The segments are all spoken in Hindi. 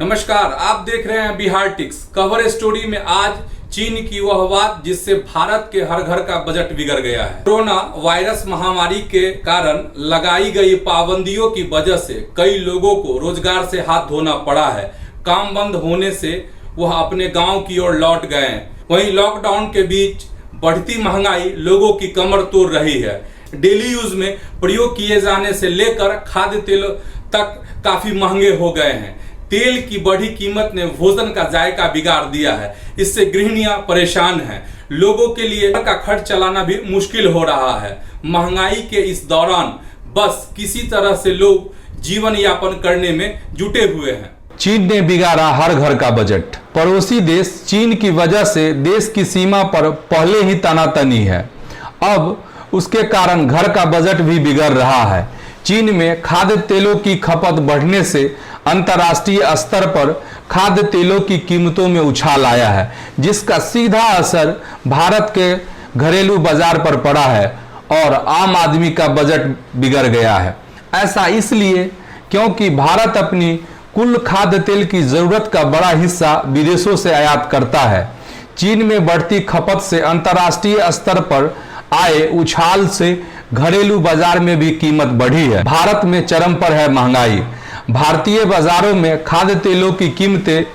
नमस्कार, आप देख रहे हैं बिहार टिक्स। कवर स्टोरी में आज चीन की वह बात जिससे भारत के हर घर का बजट बिगड़ गया है। कोरोना वायरस महामारी के कारण लगाई गई पाबंदियों की वजह से कई लोगों को रोजगार से हाथ धोना पड़ा है। काम बंद होने से वह अपने गांव की ओर लौट गए हैं। वहीं लॉकडाउन के बीच बढ़ती महंगाई लोगों की कमर तोड़ रही है। डेली यूज में प्रयोग किए जाने से लेकर खाद्य तेल तक काफी महंगे हो गए हैं। तेल की बढ़ी कीमत ने भोजन का जायका बिगाड़ दिया है। इससे गृहिणियां परेशान हैं। लोगों के लिए घर का खर्च चलाना भी मुश्किल हो रहा है। महंगाई के इस दौरान बस किसी तरह से लोग जीवन यापन करने में जुटे हुए हैं। चीन ने बिगाड़ा हर घर का बजट। पड़ोसी देश चीन की वजह से देश की सीमा पर पहले ही तनातनी है। अब उसके कारण घर का बजट भी बिगड़ रहा है। चीन में खाद्य तेलों की खपत बढ़ने से अंतर्राष्ट्रीय स्तर पर खाद्य तेलों की कीमतों में उछाल आया है, जिसका सीधा असर भारत के घरेलू बाजार पर पड़ा है और आम आदमी का बजट बिगड़ गया है। ऐसा इसलिए क्योंकि भारत अपनी कुल खाद्य तेल की जरूरत का बड़ा हिस्सा विदेशों से आयात करता है। चीन में बढ़ती खपत से अंतर्राष्ट्रीय स्तर पर आए उछाल से घरेलू बाजार में भी कीमत बढ़ी है। भारत में चरम पर है महंगाई। भारतीय बाजारों में खाद्य तेलों की कीमतें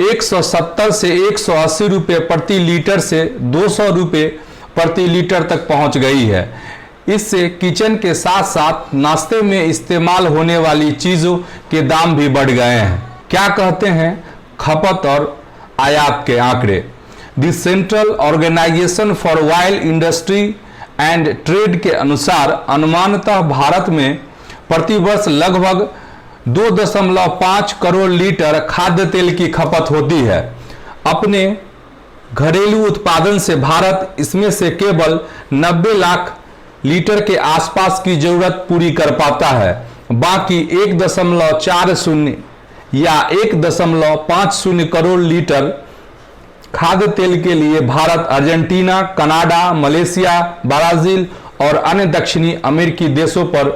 170 से 180 रुपये प्रति लीटर से 200 रुपये प्रति लीटर तक पहुंच गई है। इससे किचन के साथ साथ नाश्ते में इस्तेमाल होने वाली चीज़ों के दाम भी बढ़ गए हैं। क्या कहते हैं खपत और आयात के आंकड़े। The central organisation for oil industry and trade के अनुसार अनुमानतः भारत में प्रतिवर्ष लगभग 2.5 करोड़ लीटर खाद्य तेल की खपत होती है। अपने घरेलू उत्पादन से भारत इसमें से केवल 90 लाख लीटर के आसपास की जरूरत पूरी कर पाता है। बाकी 1.40 या 1.50 करोड़ लीटर खाद्य तेल के लिए Bharat Argentina, Canada, Malaysia, Brazil और अन्य दक्षिणी अमेरिकी देशों पर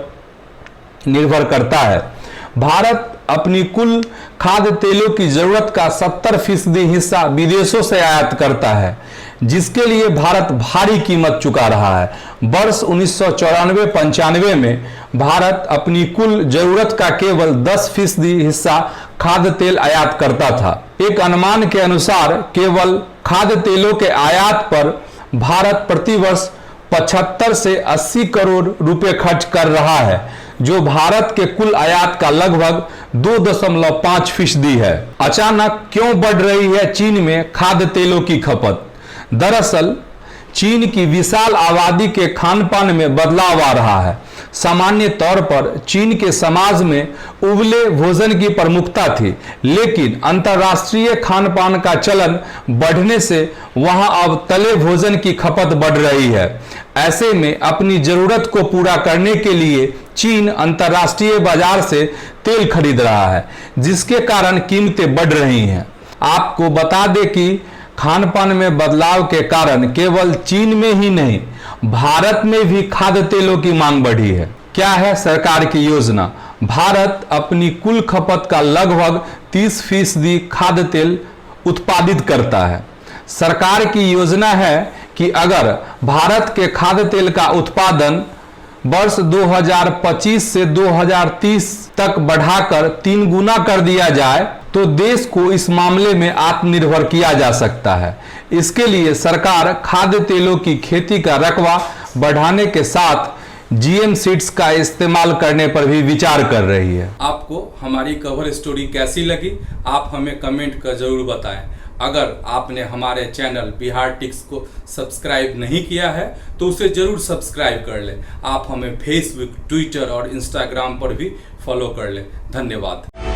निर्भर करता है। भारत अपनी कुल खाद्य तेलों की जरूरत का 70% हिस्सा विदेशों से आयात करता है, जिसके लिए भारत भारी कीमत चुका रहा है। वर्ष 1994-95 में भारत अपनी कुल जरूरत का केवल 10% हिस्सा खाद्य तेल आयात करता था। एक अनुमान के अनुसार केवल खाद्य तेलों के आयात पर भारत प्रतिवर्ष 75 से 80 करोड़ रुपए खर्च कर रहा है, जो भारत के कुल आयात का लगभग 2.5% है। अचानक क्यों बढ़ रही है चीन में खाद्य तेलों की खपत? दरअसल चीन की विशाल आबादी के खान पान में बदलाव आ रहा है। सामान्य तौर पर चीन के समाज में उबले भोजन की प्रमुखता थी, लेकिन अंतर्राष्ट्रीय खान पान का चलन बढ़ने से वहां अब तले भोजन की खपत बढ़ रही है। ऐसे में अपनी जरूरत को पूरा करने के लिए चीन अंतर्राष्ट्रीय बाजार से तेल खरीद रहा है, जिसके कारण कीमतें बढ़ रही हैं। आपको बता दें कि खान पान में बदलाव के कारण केवल चीन में ही नहीं, भारत में भी खाद्य तेलों की मांग बढ़ी है। क्या है सरकार की योजना? भारत अपनी कुल खपत का लगभग 30% खाद्य तेल उत्पादित करता है। सरकार की योजना है कि अगर भारत के खाद्य तेल का उत्पादन वर्ष 2025 से 2030 तक बढ़ाकर 3 गुना कर दिया जाए तो देश को इस मामले में आत्मनिर्भर किया जा सकता है। इसके लिए सरकार खाद्य तेलों की खेती का रकबा बढ़ाने के साथ जीएम सीड्स का इस्तेमाल करने पर भी विचार कर रही है। आपको हमारी कवर स्टोरी कैसी लगी, आप हमें कमेंट कर जरूर बताएं। अगर आपने हमारे चैनल बिहार टिक्स को सब्सक्राइब नहीं किया है तो उसे जरूर सब्सक्राइब कर लें। आप हमें फेसबुक, ट्विटर और इंस्टाग्राम पर भी फॉलो कर लें। धन्यवाद।